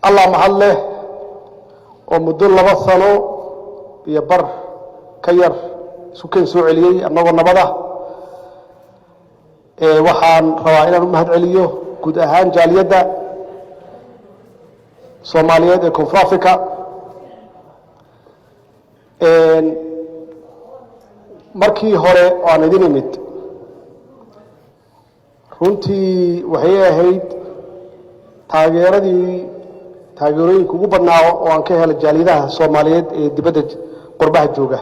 الله محله ومدن لبا سنو يبر كير سكن سوعلي أنه نبضه waxaan rabaa inaan u mahad celiyo guud ahaan jaaliyadda Soomaaliyeed ee Koonfur Afrika markii hore aan idin imid runtii waxay ahayd taageerooyinka ugu badnaa oo aan ka helay jaaliyadaha Soomaaliyeed ee dibadda qurbaha jooga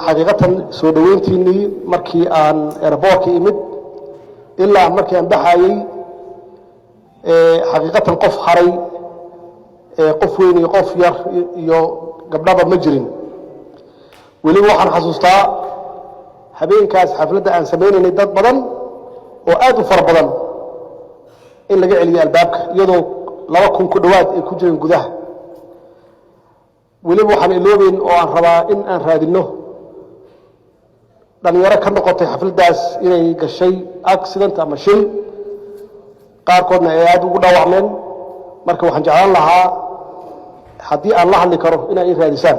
xaqiiqatan soo dhaweyntiinii markii aan airportka imid ilaa markii aan baxayay xaqiiqatan qof haray qof weyn iyo qof yar iyo gabdhaba ma jirin weli waxaan xasuustaa habeenkaas xafladda aan sameynay dad badan oo aad u far badan in laga celiyo albaabka iyadoo 2,000 ku dhawaad ay ku jireen gudaha weliba waxaan iloobeyn oo aan rabaa in aan raadino dhalinyaro ka noqotay xafladdaas inay gashay accident ama shil qaarkoodna ay aad ugu dhaawacmeen marka waxaan jeclaan lahaa haddii aan la hadli karo inay raadisaan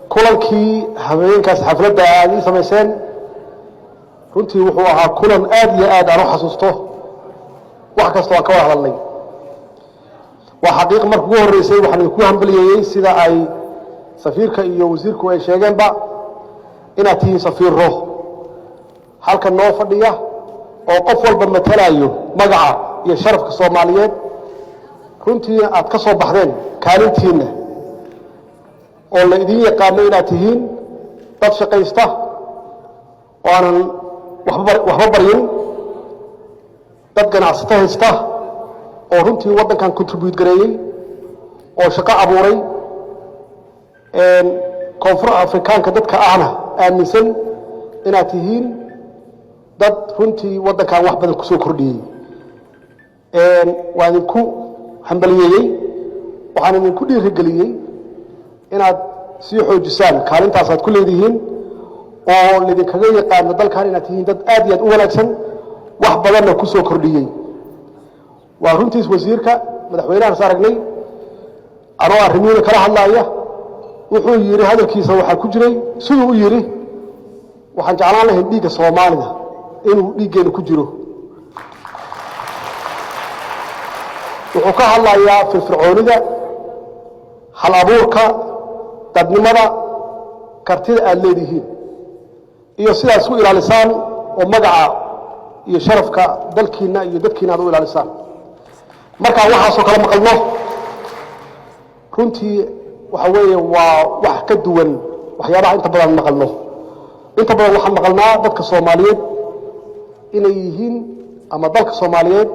kulankii habeenkaas xafladda aad ii samayseen runtii wuxuu ahaa kulan aad iyo aad aan u xasuusto wax kasta aan ka wada hadalnay waa xaqiiq markii ugu horeysay waxaan ku hambaliyay sida ay safiirka iyo wasiirku ay sheegeenba inaad tihiin safiiro halka noo fadhiya oo qof walba matalayo magaca iyo sharafka Soomaaliyeed runtii aad ka soo baxdeen kaalintiina oo la idin yaqaan inaad tihiin dad shaqaysta oo aanan waxba baryin dad ganacsato haysta oo runtii waddankan contribute gareeyay oo shaqo abuuray Koonfur Afrikaanka dadka ahna aaminsan inaad tihiin dad runtii waddankan wax badan ku soo kordhiyay waan idinku hambaliyay waxaan idinku dhiirigeliyay inaad sii xoojisaan kaalintaas aad ku leedihiin oo lidinkaga yaqaan dalkan inaad tihiin dad aad iyo aad u wanaagsan wax badanna ku soo kordhiyay waa runtii wasiirka madaxweynaha saaragnay anoo arrimihiina kala hadlaaya wuxuu yiri hadalkiisa waxa ku jiray sidoo uu yiri waxaan jeclaan lahayn dhiigga Soomaalida inuu dhiiggeena ku jiro wuxuu ka hadlayaa firfircoonida hal abuurka dadnimada kartida aad leedihiin iyo sidaas u ilaalisaan oo magaca iyo sharafka dalkiina iyo dadkiina aad u ilaalisaan marka waxa soo kala maqalno runtii waxa weeye waa wax ka duwan waxyaabaha inta badan maqalno inta badan waxaan maqalnaa dadka Soomaaliyeed inay yihiin ama dalka Soomaaliyeed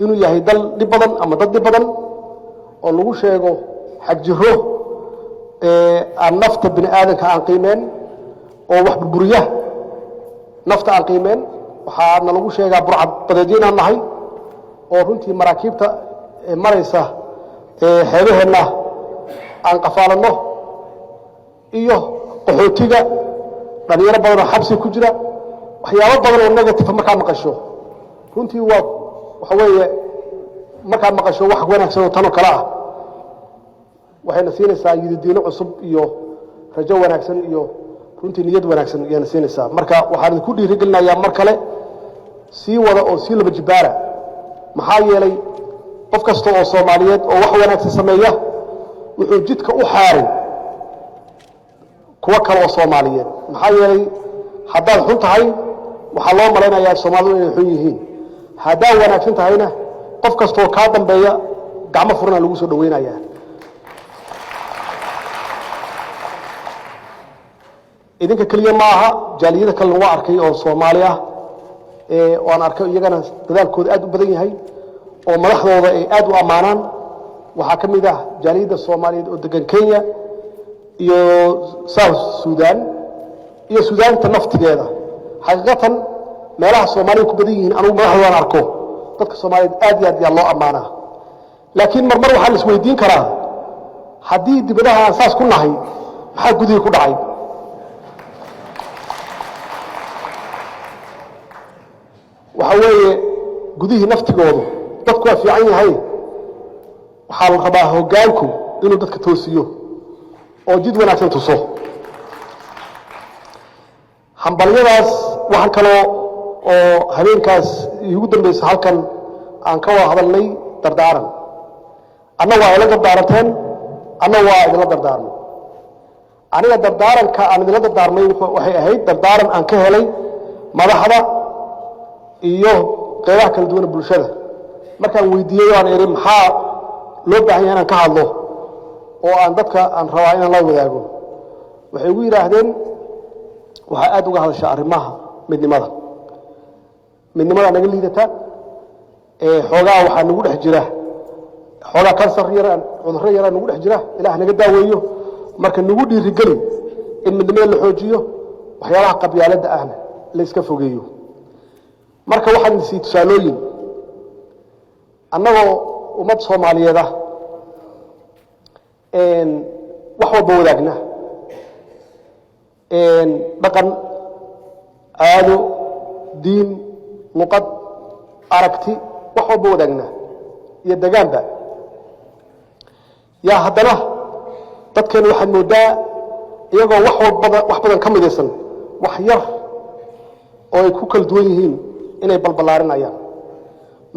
inuu yahay dal dib badan ama dad dib badan oo lagu sheego xaq jiro aan nafta bini aadanka aan qiimeen oo wax burburiya nafta aan qiimeen waxaana lagu sheegaa burcad badeedin aan nahay oo runtii maraakiibta maraysa xeebaheena aan qafaalano iyo qaxootiga dhalinyaro badan oo xabsi ku jira waxyaabo badan oo negative markaa maqasho runtii waxa weeye markaa maqasho wax wanaagsan oo tan kala ah waxayna siinaysaa yididiino cusub iyo rajo wanaagsan iyo runtii niyad wanaagsan ayana siinaysaa marka waxaan ku dhiirigelinayaa mar kale sii wada oo sii laba jibaara maxaa yeelay qof kasta oo Soomaaliyeed oo wax wanaagsan sameeya wuxuu jidka u xaarin kuwa kale oo Soomaaliyeed maxaa yeelay haddaad xun tahay waxa loo maleynayaa Soomaalidu inay xun yihiin haddaad wanaagsan tahayna qof kasta oo ka dambeeya gacmo furna lagu soo dhaweynayaa idinka kaliya ma aha jaaliyada kale waa arkay oo Soomaali ah oo aan arkay iyagana dadaalkooda aad u badan yahay oo madaxdooda ay aad u amaanaan waxa kamid ah jaaliyada Soomaaliyeed oo degan Kenya iyo South Sudan iyo Suudaanta naftigeeda xaqiiqatan meelaha Soomaaliyeed ku badan yihiin anigu madaxdooda arko dadka Soomaaliyeed aad iyo aad loo amaanaa laakiin marmar waxa la isweydiin karaa haddii dibadaha asaas ku nahay maxaa gudihii ku dhacay waxa weeye gudihii naftigoodu dadku waa fiican yahay waxaa la rabaa hoggaanku inuu dadka toosiyo oo jid wanaagsan tuso hambalyadaas waxaan kaloo oo habeenkaas iigu dambaysa halkan aan ka wada hadalnay dardaaran anna waa ila dardaaranteen anna waa idinla dardaarmay aniga dardaaranka aan idinla dardaarmay waxay ahayd dardaaran aan ka helay madaxda iyo qeybaha kala duwan bulshada markaan weydiiyey waan iri maxaa loo baahan yahay inaan ka hadlo oo aan dadka aan rabaa inaan la wadaago waxay ugu yiraahdeen waxa aad uga hadashaa arrimaha midnimada naga liidata xoogaa waxaa nagu dhex jira xoogaa kansar yaraan cudurro yaraan nagu dhex jira ilaah naga daaweeyo marka nagu dhiirigeli in midnimada la xoojiyo waxyaalaha qabyaaladda ahna la iska fogeeyo marka waxaan sii tusaalooyin annagoo ummad Soomaaliyeed ah wax walba wadaagna dhaqan caado diin luqad aragti wax walba wadaagna iyo deegaanba yaa haddana dadkeena waxaad moodaa iyagoo wax badan ka midaysan wax yar oo ay ku kala duwan yihiin inay balbalaarinayaan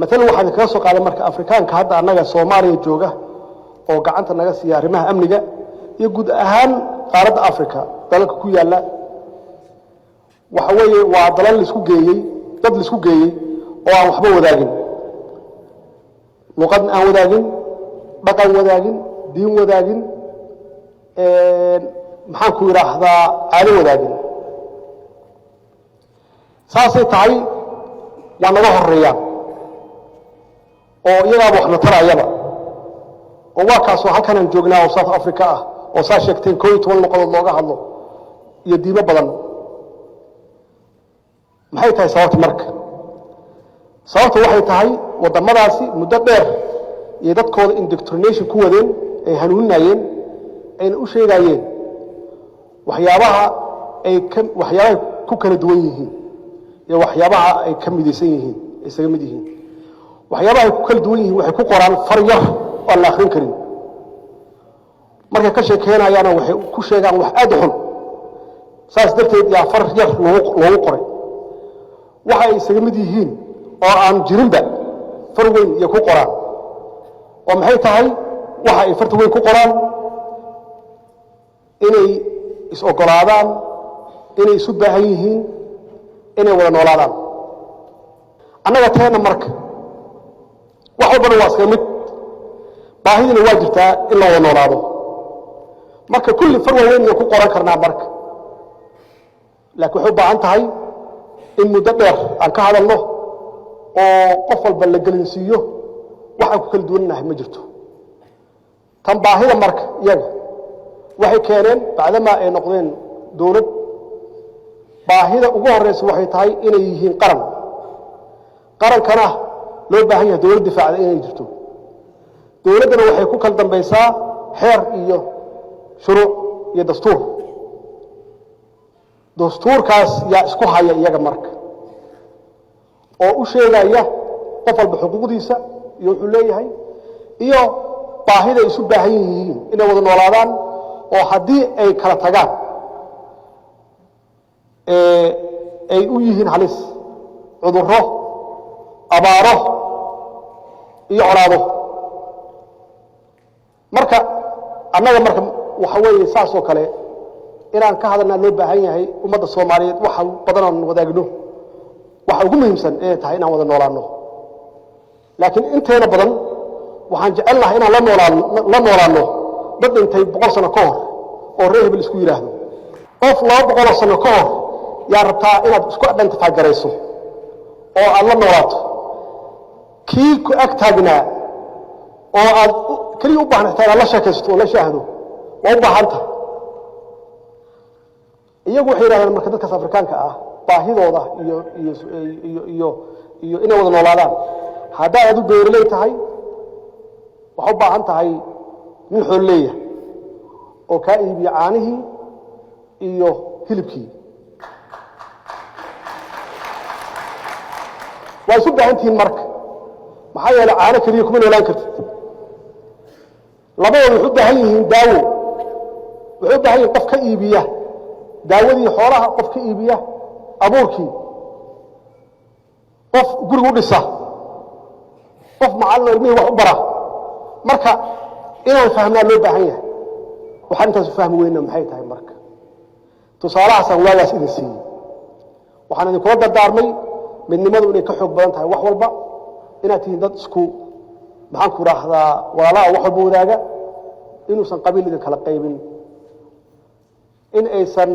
مثلا waxaan ka soo qaaday marka Afrikaanka hadda anaga Soomaaliya jooga oo gacanta naga siiya arrimaha amniga iyo guud ahaan qaaradda Afrika dalka ku yaala waxa weeye waa dalal la isku geeyay dad la isku geeyay oo aan waxba wadaagin luqad aan wadaagin dhaqan wadaagin diin wadaagin maxaan ku yiraahdaa caado wadaagin saasay tahay waa naga horeeyaan oo iyaga wax natarayaba oo waa kaas oo halkan aan joognaa oo South Africa ah oo saa sheegteen 12 noqodood looga hadlo iyo diimo badan maxay tahay sababta marka sababtu waxay tahay wadamadaasi muddo dheer iyo dadkooda indoctrination ku wadeen ay hanuuninayeen ayna u sheegayeen waxyaabaha ku kala duwan yihiin iyo waxyaabaha ay ka midaysan yihiin isaga mid yihiin waxyaabaha ku kala duwan yihiin waxay ku qoraan far yar oo la akhrin karin marka ka sheekeenayana waxay ku sheegaan wax aad u xun saas darteed yaa far yar loogu qoray waxa ay isaga mid yihiin oo aan jirinba far weyn iyo ku qoraan oo maxay tahay waxa ay farta weyn ku qoraan inay is ogolaadaan inay isu baahan yihiin inay wada noolaadaan annaga teena marka wax walba waa iska mid baahidina waa jirtaa in la wada noolaado marka kulli far weyn ku qoran karnaa marka laakiin wuxuu baahan tahay in muddo dheer aan ka hadalno oo qof walba la gelinsiiyo waxa ku kala duwanahay ma jirto tan baahida marka iyaga waxay keeneen bacdama ay noqdeen dawlad baahida ugu horeysa waxay tahay inay yihiin qarankana loo baahan yahay dawlad difaacda inay jirto dawladana waxay ku kala dambaysaa xeer iyo shuruuc iyo dastuurkaas yaa isku haya iyaga marka oo u sheegaya qof walba xuquuqdiisa iyo wuxuu leeyahay iyo baahida isu baahan yihiin inay wada noolaadaan oo haddii ay kala tagaan ay u yihiin halis cudurro abaaro iyo colaado marka annaga marka waxa weeye saas oo kale inaan ka hadalna loo baahan yahay ummadda Soomaaliyeed waxa badan aan wadaagno waxa ugu muhiimsan ee tahay inaan wada noolaano laakiin inteena badan waxaan jecelnahay inaan la noolaano dad intay 100 sano ka hor oo reer hebel isku yiraahdo qof 200 sano ka hor yaa rabtaa inaad isku identify garayso oo aad la noolaato kii ku ag taagnaa oo aad kaliya u baahnaa la sheekaysto oo la shaahdo waa u baahanta iyagu waxay yiraahdeen marka dadka Afrikaanka ah baahidooda iyo inay wada noolaadaan hadaa aad u beerley tahay waxa u baahan tahay min xoolleeya oo ka iibiyo caanihii iyo hilibkii waa isu baahantihiin marka maxaa yeelay caano keliya kuma noolaan kartid labadooda wuxuu u baahan yihiin daawo wuxuu u baahan yihin qof ka iibiya daawadii xoolaha qof ka iibiya abuurkii qof guriga u dhisa qof macallin ilmihii wax u bara marka inaan fahmnaa loo baahan yahay waxaan intaas u fahmi weyna maxay tahay marka tusaalahaasaan waagaas idin siiyey waxaan idinkula dardaarmay midnimadu inay ka xoog badan tahay wax walba inaad tihiin dad isku maxaan ku idhaahdaa walaalaha wax walba wadaaga inuusan qabiil idin kala qaybin in aysan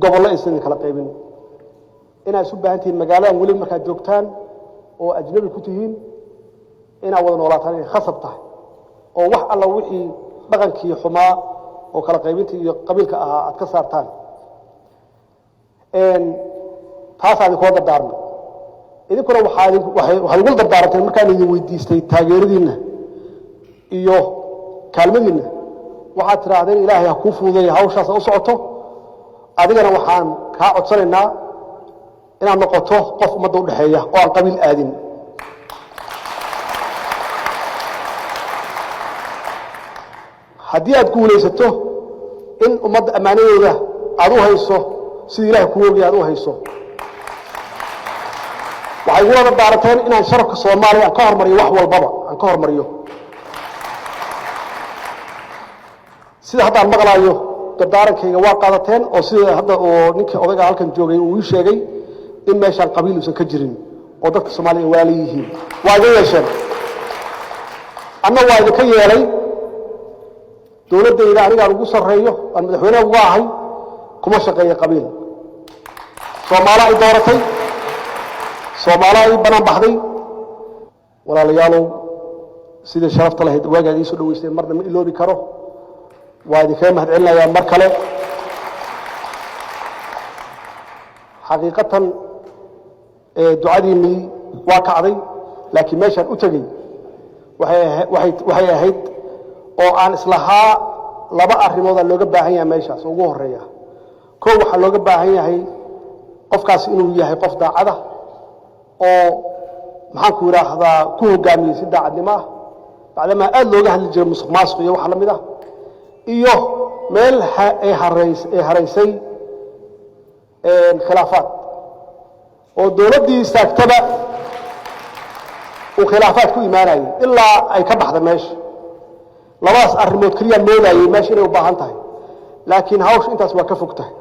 gobollo aysan idin kala qaybin inaad isu baahan tihiin magaaladan weli markaad joogtaan oo ajnabi ku tihiin inaad wada noolaataan inay khasab tahay oo wax alla wixii dhaqankii xumaa oo kala qaybintii iyo qabiilka ahaa aad ka saartaan taasaan idinkula dardaarmay idinkuna waxaad igula dardaaranteen markaan idin weydiistay taageeradiinna iyo kaalmadiinna waxaad tidhaahdeen ilaahay ha kuu fududeeya hawshaas u socoto adigana waxaan kaa codsanaynaa inaad noqoto qof ummadda u dhexeeya oo aan qabiil aadin haddii aad guulaysato in ummadda ammaanadooda aad u hayso sidii ilahay kuu ogaya aad u hayso waxay igula dardaaranteen inaan sharafka soomaaliya aan ka hormariyo wax walbaba aan ka hormariyo sida hadda aan maqlaayo dardaarankayga waa qaadateen oo sida hadda oo ninkii odayga halkan joogay uu ii sheegay in meeshaan qabiil uusan ka jirin oo dadka soomaaliya walaala yihiin waa iga yeesheen anna waa idinka yeelay dowladdayda anigaan ugu sarreeyo aan madaxweynaha uga ahay kuma shaqeeya qabiil soomaala ay dooratay soomaala ay banaan baxday walaalayaalow sidii sharafta lahayd waagaad ii soo dhaweysteen marna ma iloobi karo waa idinkaga mahad celinayaa mar kale xaqiiqatan ducadiinnii waa kacday laakiin meeshaan u tegey waxay ahayd oo aan islahaa laba arrimoodaa looga baahan yahay meeshaas oo ugu horeeya kow waxaa looga baahan yahay qofkaas inuu yahay qof daacada oo maxaanku idhaahdaa ku hogaamiyey si daacadnimo ah bacdamaa aad looga hadli jiray musuq maasuq iyo wax la mid ah iyo meel ay haraysay khilaafaad oo dowladdii istaagtaba uu khilaafaad ku imaanayay ilaa ay ka baxda meesha labadaas arrimood keliya moodayay meesha inay u baahan tahay laakiin hawsha intaas waa ka fog tahay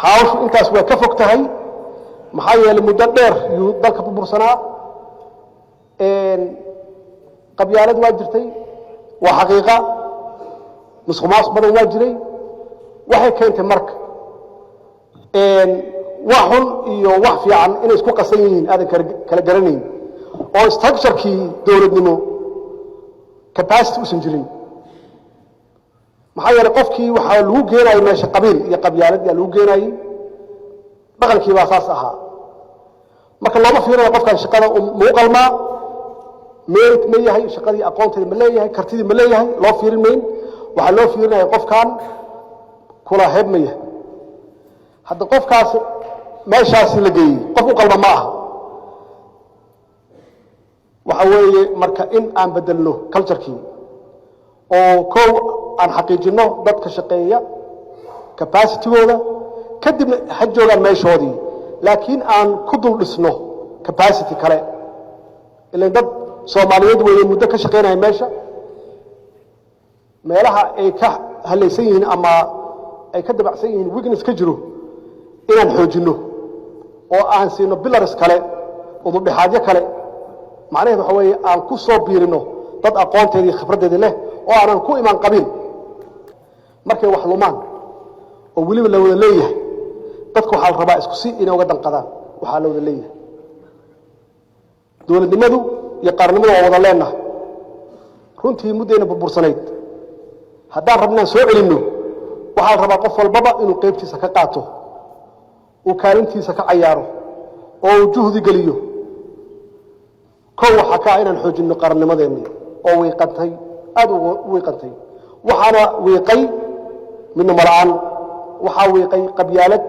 hawshu intaas waa ka fog tahay maxaa yeelay muddo dheer yuu dalka burbursanaa qabyaalad waa jirtay waa xaqiiqa musuq maasuq badan waa jiray waxay keentay marka wax xun iyo wax fiican inay isku qasan yihiin aadan kala garanayn oo structurekii dowladnimo capacity usan jirin maxaa yeelay qofkii waxaa lagu geenayay meesha qabiil iyo qabyaalad yaa lagu geenayay dhaqankii baa saas ahaa marka looma fiirinayo qofkan shaqada muu qalmaa merit ma yahay shaqadii aqoonteeda ma leeyahay kartidii ma leeyahay loo fiirin mayn waxaa loo fiirinaya qofkan kula heeb ma yahay hadda qofkaas meeshaasi la geeyey qof u qalma ma aha waxa weeye marka in aan bedelno culturekii oo kow aan xaqiijinno dadka shaqeeya capacitygooda kadibna ha joogaan meeshoodii laakiin aan ku dul dhisno capacity kale ilan dad soomaaliyeed weeye muddo ka shaqaynaya meesha meelaha ay ka halaysan yihiin ama ay ka dabacsan yihiin weakness ka jiro inaan xoojinno oo aan siino pillars kale udubdhexaadyo kale macnaheed waxa weeye aan ku soo biirino dad aqoonteedii khibraddeedii leh oo aanan ku imaan qabiil markay wax lumaan oo weliba la wada leeyahay dadka waxaa la rabaa isku si inay uga danqadaan waxaa la wada leeyahay dowladnimadu iyo qaarnimadu waa wada leenahay runtii muddayna burbursanayd haddaan rabnaan soo celinno waxaa la rabaa qof walbaba inuu qaybtiisa ka qaato uu kaalintiisa ka cayaaro oo uu juhdi geliyo kow waxaa ka ah inaan xoojinno qarannimadeennii oo wiiqantay aada u wiiqantay waxaana wiiqay midnimo la'aan, waxaa wiiqay qabyaalad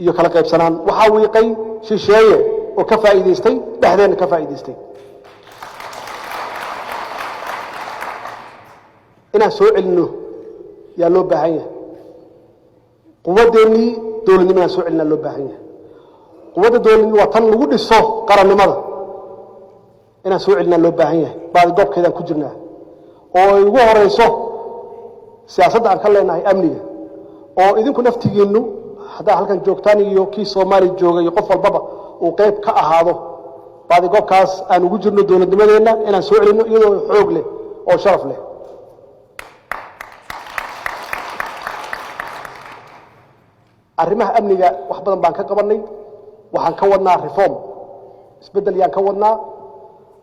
iyo kala qaybsanaan, waxaa wiiqay shisheeye oo ka faa'iidaystay dhexdeenna ka faa'iidaystay. inaan soo celinno yaa loo baahan yahay. quwadeennii dowladnimo inaan soo celinaa loo baahan yahay. quwadda dowladnimo waa tan lagu dhiso qarannimada. inaan soo celinaa loo baahan yahay. baadigoobkeedaan ku jirnaa oo ay ugu horeyso siyaasadda aan ka leenahay amniga, oo idinku naftigiinnu haddaa halkan joogtaan iyo kii Soomaaliya jooga iyo qof walbaba uu qayb ka ahaado baadigoobkaas aan ugu jirno dowladnimadeenna inaan soo celinno iyadoo xoog leh oo sharaf leh. arrimaha amniga wax badan baan ka qabanay, waxaan ka wadnaa reform, isbeddel yaan ka wadnaa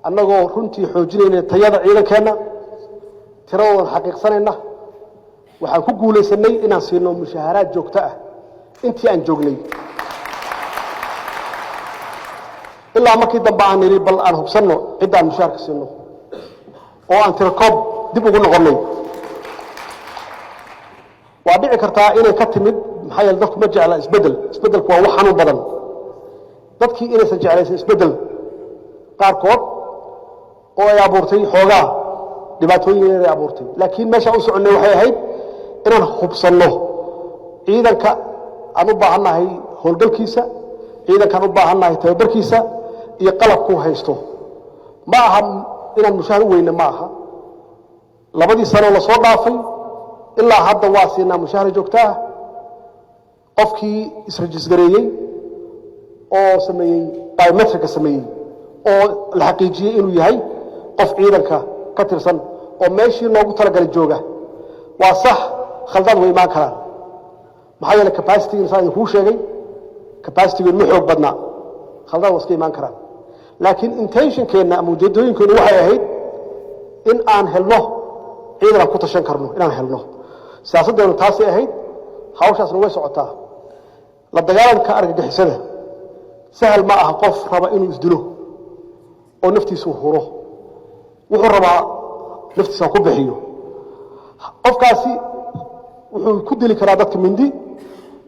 annagoo runtii xoojinayna tayada ciidankeenna, tiradoodan xaqiiqsanayna. waxaan ku guulaysanay inaan siino mushaaharaad joogto ah intii aan joognay, ilaa markii dambe aan nidhi bal aan hubsanno cidda aan mushaharka siino oo aan tirakoob dib ugu noqonnay. waa dhici kartaa inay ka timid maxaa yeele dadku ma jecla isbeddel. isbeddelku waa wax xanuun badan. dadkii inaysan jeclaysan isbeddel qaarkood oo ay abuurtay xoogaa dhibaatooyin ay abuurtay. laakiin meesha u soconnay waxay ahayd inaan hubsanno ciidanka aan u baahannahay howlgalkiisa, ciidankaan u baahannahay tababarkiisa iyo qalabkuu haysto. ma aha inaan mushahar u weyne ma aha. labadii sanoo la soo dhaafay ilaa hadda waa siinaa mushahar joogto ah. qofkii israjisgareeyey oo sameeyey biometrika sameeyey oo la xaqiijiyey inuu yahay qof ciidanka ka tirsan oo meeshii loogu talagalay jooga, waa sax khaldaad way imaan karaan. maxaa yeele capacity insaan idinkuu sheegay capacity ma xoog badnaa, khaldaad waa iska imaan karaan. laakiin intentionkeenna ama ujeedooyinkeennu waxay ahayd in aan helno ciidan aan ku tashan karno inaan helno. siyaasaddeenu taasay ahayd. hawshaasna way socotaa. la dagaalanka argagixisada sahal ma aha qof raba inuu isdilo oo naftiisu huro. wuxuu rabaa naftiisa ku bixiyo. qofkaasi wuxuu ku dili karaa dadka mindi,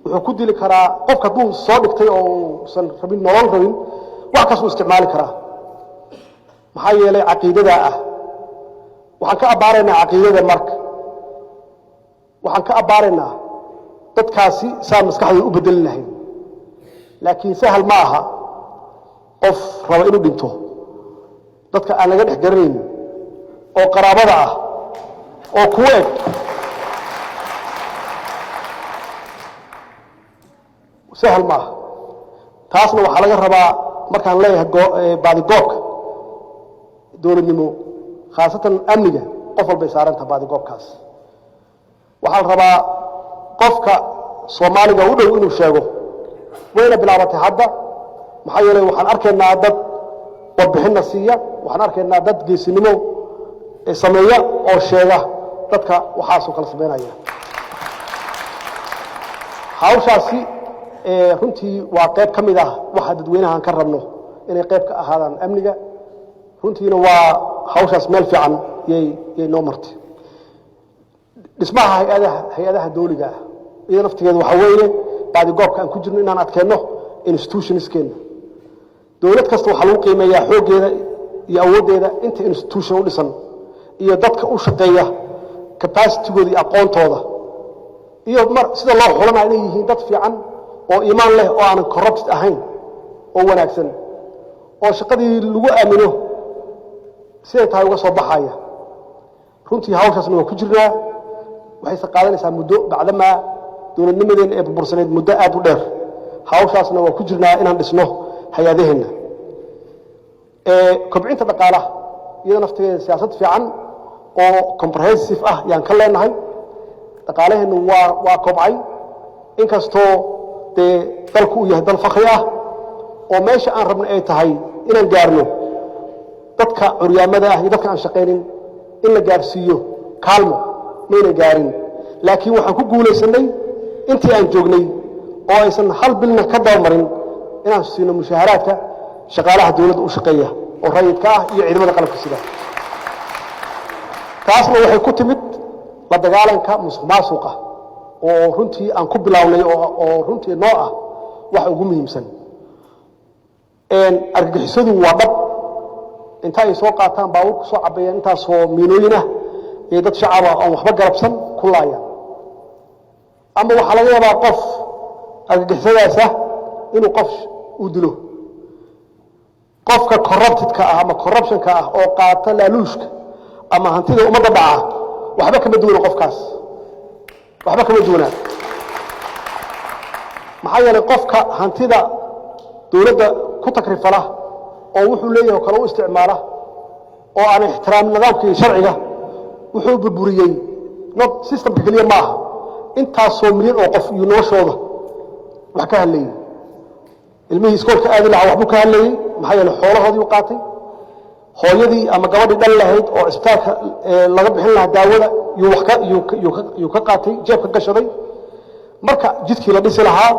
wuxuu ku dili karaa qofka hadduu soo dhigtay oo uusan rabin nolol rabin wax kasuu isticmaali karaa. maxaa yeelay caqiidadaa ah. waxaan ka abbaaraynaa caqiidada marka. waxaan ka abbaaraynaa dadkaasi saa maskaxdooda u bedeli lahayn. laakiin sahal ma aha qof raba inuu dhinto dadka aan laga dhex garanayn oo qaraabada ah oo kuwa eg sahal ma aha. taasna waxaa laga rabaa markaan leeyahay baadigoobka dowladnimo khaasatan amniga qof walbay saarantaha baadigoobkaas. waxaa la rabaa qofka Soomaaliga u dhow inuu sheego wayna bilaabatay hadda. maxaa yeelay waxaan arkaynaa dad warbixinna siiya, waxaan arkaynaa dad geesinimo sameeya oo sheega dadka waxaasoo kala sameynaya. hawshaasi runtii waa qayb ka mid ah waxa dadweynahan ka rabno inay qayb ka ahaadaan amniga. runtiina waa hawshaas meel fiican yay noo martay. dhismaha hay-adaha dawliga ah iyo naftigeedu waxa weeye baadigoobka aan ku jirno inaan adkeenno institutionskeenna. dowlad kasta waxaa lagu qiimeeyaa xooggeeda iyo awooddeeda inta institution u dhisan iyo dadka u shaqeeya capacitygooda iyo aqoontooda iyo sida loo xulanaya inay yihiin dad fiican oo iimaan leh oo aanan corrupt ahayn oo wanaagsan oo shaqadii lagu aamino siday tahay uga soo baxaya. runtii hawshaasna waa ku jirnaa. waxayse qaadanaysaa muddo bacdamaa dowladnimadeenna ee burbursaneed muddo aad u dheer. hawshaasna waa ku jirnaa inaan dhisno hay-adaheenna. kobcinta dhaqaalaha iyada naftigeeda siyaasad fiican oo comprehensive ah yaan ka leenahay. dhaqaalaheennu waa kobcay inkastoo dee dalku uu yahay dal fakri ah oo meesha aan rabna ay tahay inaan gaarno dadka curyaamada ah iyo dadka aan shaqaynin in la gaarsiiyo kaalmo mayna gaarin. laakiin waxaan ku guulaysanay intii aan joognay oo aysan hal bilna ka dawmarin inaan siino mushaharaadka shaqaalaha dawladda u shaqeeya oo rayidka ah iyo ciidamada qalabka sida. taasna waxay ku timid la dagaalanka musuqmaasuqa oo runtii aan ku bilownay oo runtii noo ah wax ugu muhiimsan argagixisadu waa dhab inta ay soo qaataan baawur ku soo cabeeyaan intaasoo miinooyin ah ee dad shacab ah oo waxba garabsan ku laayaan ama waxa laga yaabaa qof argagixisadaas ah inuu qof u dilo qofka corruptedka ah ama corruptionka ah oo qaata laaluushka ama hantida ummadda dhaca waxba kama duwana qofkaas waxba kama duwana maxaa yeelay qofka hantida dowladda ku takrifala oo wuxuu leeyahay kala u isticmaala oo aan ixtiraamin nidaamka iyo sharciga wuxuu burburiyay not systemka kaliya ma aha intaasoo milyan oo qof iyo noloshooda wax ka hadlayay ilmihii iskoolka aadi lahaa waxbuu ka hadlayay maxaa yeelay xoolahoodii u qaatay hooyadii ama gabadhii dhan lahayd oo isbitaalka laga bixin lahaa daawada yuu ka qaatay jeebka gashaday marka jidkii la dhisi lahaa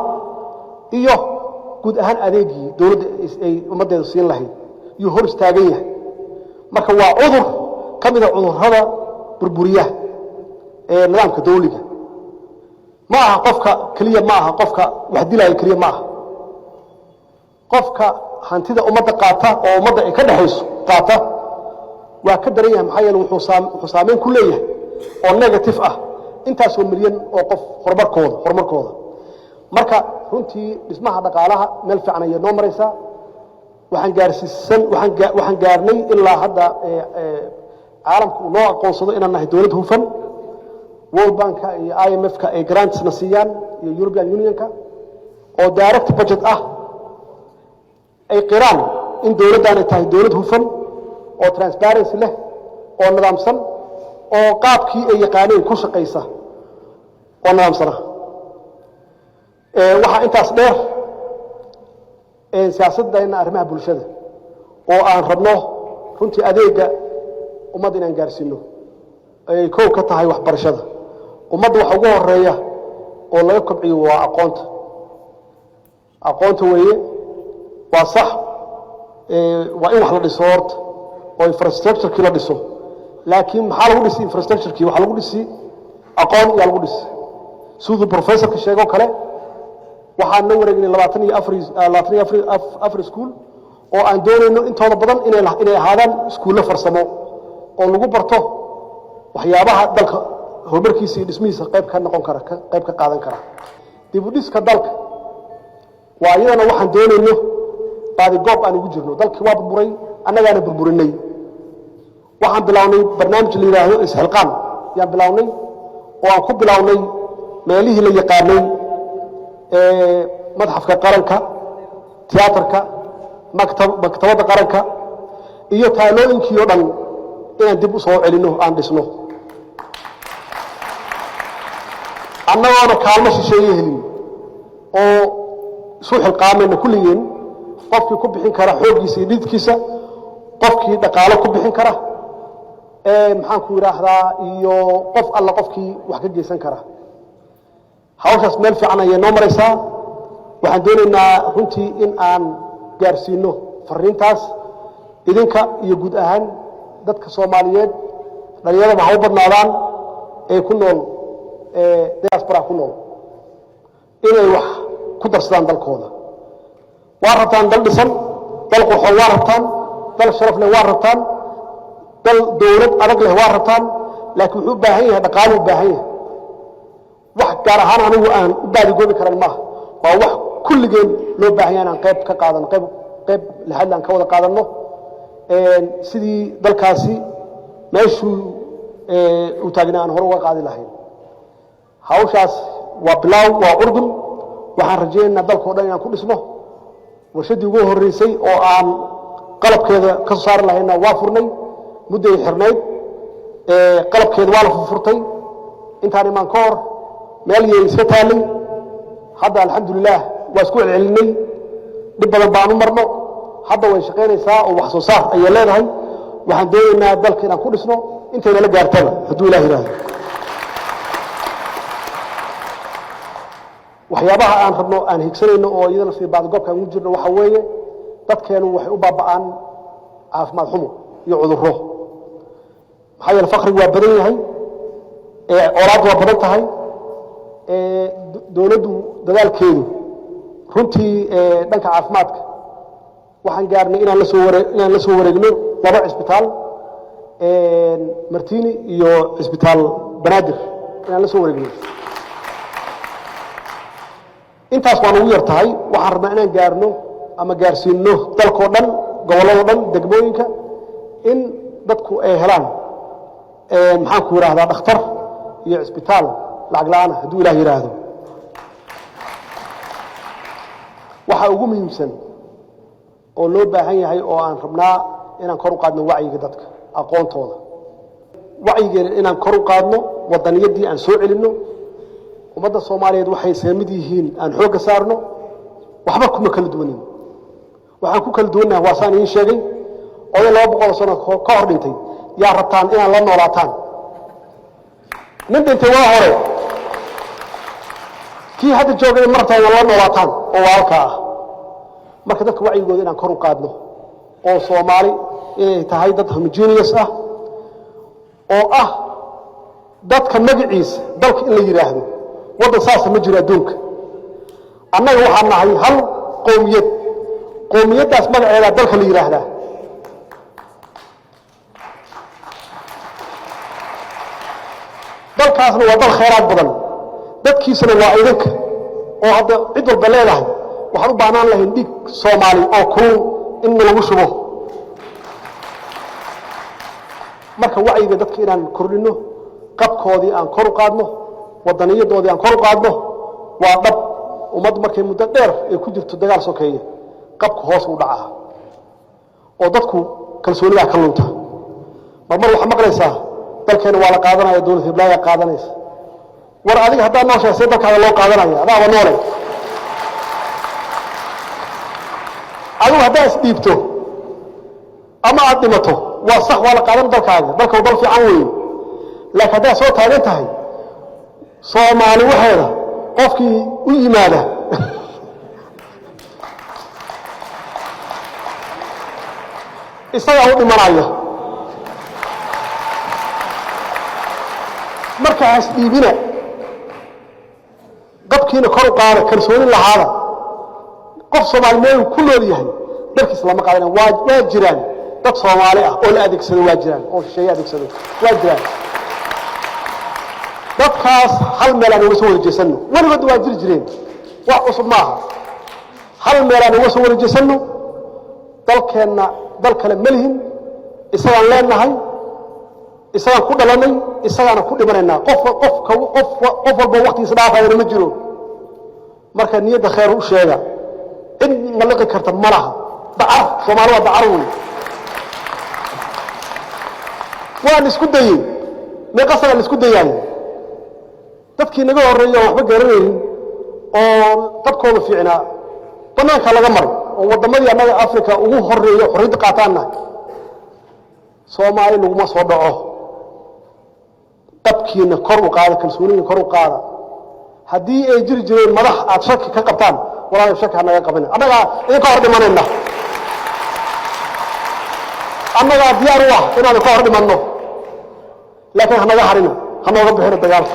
iyo guud ahaan adeegii dowladda ay ummaddeeda siin lahayd yuu hor istaagan yahay marka waa cudur ka mid a cudurrada burburiya ee nidaamka dawliga ma aha qofka keliya ma aha qofka wax dilaya keliya ma aha qofka hantida ummadda qaata oo ummadda ay ka dhaxayso qaata waa ka daran yahay maxaa yeele wuxuu saameyn ku leeyahay oo negative ah intaasoo milyan oo qof horumarkooda marka runtii dhismaha dhaqaalaha meel fiican ayay noo maraysaa waxaan gaarnay ilaa hadda caalamku noo aqoonsado inaan nahay dowlad hufan World Bank iyo IMF-ka ay grantsna siiyaan iyo European Union-ka oo direct budget ah ay qiraan in dowladdan ay tahay dowlad hufan oo transparency leh oo nidaamsan oo qaabkii ay yaqaaneen ku shaqaysa oo nidaamsana waxa intaas dheer siyaasadda arrimaha bulshada oo aan rabno runtii adeega ummadda inaan gaarsiino ay koow ka tahay waxbarashada ummadda waxa ugu horeeya oo laga kobciyo waa aqoonta weeye waa sax waa in wax la dhiso horta oo infrastructure-kii la dhiso laakiin maxaa lagu dhisi infrastructure-kii waxaa lagu dhisi aqoon yaa lagu dhisi siduu professorka sheego kale waxaan la wareegnay 24 iskuul oo aan doonayno intooda badan inay ahaadaan iskuulo farsamo oo lagu barto waxyaabaha dalka horumarkiisa iyo dhismihiisa qayb ka noqon kara qayb ka qaadan kara dib u dhiska dalka waa iyadana waxaan doonayno baadi goob aan ugu jirno dalkii waa burburay annagaana burburinay waxaan bilownay barnaamij la yiraahdo isxilqaan yaan bilownay oo aan ku bilownay meelihii la yaqaanay madxafka qaranka tiyaatarka maktabadda qaranka iyo taalooyinkii oo dhan inaan dib u soo celino aan dhisno annagoona kaalmo shisheeye helin oo isu xilqaamayna kulligeen qofkii ku bixin kara xooggiisa iyo dhididkiisa qofkii dhaqaalo ku bixin kara maxaan ku yidhaahdaa iyo qof alla qofkii wax ka geysan kara hawshaas meel fiican ayay noo maraysaa waxaan doonaynaa runtii in aan gaarsiino fariintaas idinka iyo guud ahaan dadka Soomaaliyeed dhalinyarada ha u badnaadaan ee ku nool diaspora ku nool inay wax ku darsadaan dalkooda waa rabtaan dal dhisan dal qurxoon waa rabtaan dal sharaf leh waa rabtaan dal dowlad adag leh waa rabtaan laakiin wuxuu u baahan yahay dhaqaale u baahan yahay wax gaar ahaan anigu aan u baadigoobi karan maaha waa wax kulligeen loo baahan yahay inaan qayb ka qaadano qayb lahadla aan ka wada qaadanno sidii dalkaasi meeshuu u taagnaa aan hore uga qaadi lahayn hawshaas waa bilaaw waa urdun waxaan rajaynaynaa dalkoo dhan inaan ku dhisno warshadii ugu horreysay oo aan qalabkeeda ka soo saari lahayna waa furnay mudday xirnayd qalabkeeda waa la furfurtay intaan imaan ka hor meel yay iska taalay hadda alxamdulilah waa isku celcelinay dhib badan baan u marno hadda way shaqaynaysaa oo wax soo saar ayay leedahay waxaan doonaynaa dalka inaan ku dhisno intayna la gaartaba hadduu ilaah yidhaahdo waxyaabaha aan rabno aan higsanayno oo iyadana sii baadgoobkaan ugu jirno waxa weeye dadkeenu waxay u baaba'aan caafimaad xumo iyo cudurro maxaa yeele faqrigu waa badan yahay colaaddu waa badan tahay dowladdu dadaalkeedu runtii dhanka caafimaadka waxaan gaarnay inaan la soo wareegno 2 cisbitaal martini iyo cisbitaal banaadir inaan la soo wareegno intaas waan ugu yar tahay waxaan rabnaa inaan gaarno ama gaarsiino dalkoo dhan gobolladoo dhan degmooyinka in dadku ay helaan maxaan ku yiraahdaa dhakhtar iyo cisbitaal lacag la'aan hadduu ilaah yiraahdo waxa ugu muhiimsan oo loo baahan yahay oo aan rabnaa inaan kor u qaadno wacyiga dadka aqoontooda wacyigeena inaan kor u qaadno wadaniyadii aan soo celinno ummadda Soomaaliyeed waxay saamid yihiin aan xoog saarno waxba kuma kala duwanin waxaan ku kala duwanahay waasaan in sheegay oo 200 sano ka hor dhintay yaa rabtaan inaan la noolaataan nin dhintay waa hore kii hadda joogay martaa la noolaataan oo walka ah marka dadka wacyigooda inaan kor u qaadno oo Soomaali inay tahay dad homogeneous ah oo ah dadka magaciisa dalka in la yiraahdo wada saas ma jiro adduunka annaga waxaan nahay hal qoomiyadaas magaceeda dalka la yiraahdaa dalkaasna waa dal khayraad badan dadkiisana waa idinka oo hadda cid walba leedahay waxaan u baahnaan lahayn dhig Soomaali oo kulul in lagu shubo marka wacyiga dadka inaan kordhino qabkoodii aan kor u qaadno wadaniyadoodii aan kor u qaadno waa dhab ummad markay muddo dheer ay ku jirto dagaal sokeeye qabka hoos u dhacaa oo dadku kalsoonida ka lunta marmar waxa maqlaysaa dalkeena waa la qaadanaya dawladda Hiblaya qaadanaysa war adiga hadaa noo sheegay dalkaaga loo qaadanaya adaa noole adigu hadaa isdiibto ama aad dhimato waa sax waa la qaadan dalkaaga dalka uu dal fiican weey laakiin hadaa soo taagan tahay Soomaali waxeeda qofkii u yimaada isaga u dhimanaya markaas dhiibina qabkiina kor u qaada kalsooni lahaada qof Soomaali meel ku nool yahay dalkiis lama qaadan waa jiraan dad Soomaali ah oo la adeegsado waa jiraan oo shay adeegsado waa jiraan dadkaas hal meel aan uga soo wareejisano waligood waa jireen wax cusub maaha hal meel aan uga soo wareejisano dalkeena dal kale malihin isagaan leenahay isagaan ku dhalanay isagaana ku dhimanayna qof walba waqtigiisa dhaafayna ma jiro marka niyada khayr u sheega in malaqi karta malaha dacar Soomaaliya dacar weey waan isku dayay meeqasana isku dayay dadkii naga horeeyo waxba garanayeen oo dadkooda fiicnaa banaanka laga maray oo wadamadii anaga Afrika ugu horeeyo xorriyad qaataana Soomaali lagu ma soo dhaco dabkiina kor u qaada kalsoonida kor u qaada hadii ay jireen madax aad shaki ka qabtaan walaa shaki naga qabana anaga idinka hor dhimanayna anaga diyaar u ah inaan ka hor dhimanno laakiin hanaga harina hanaga bixino dagaalka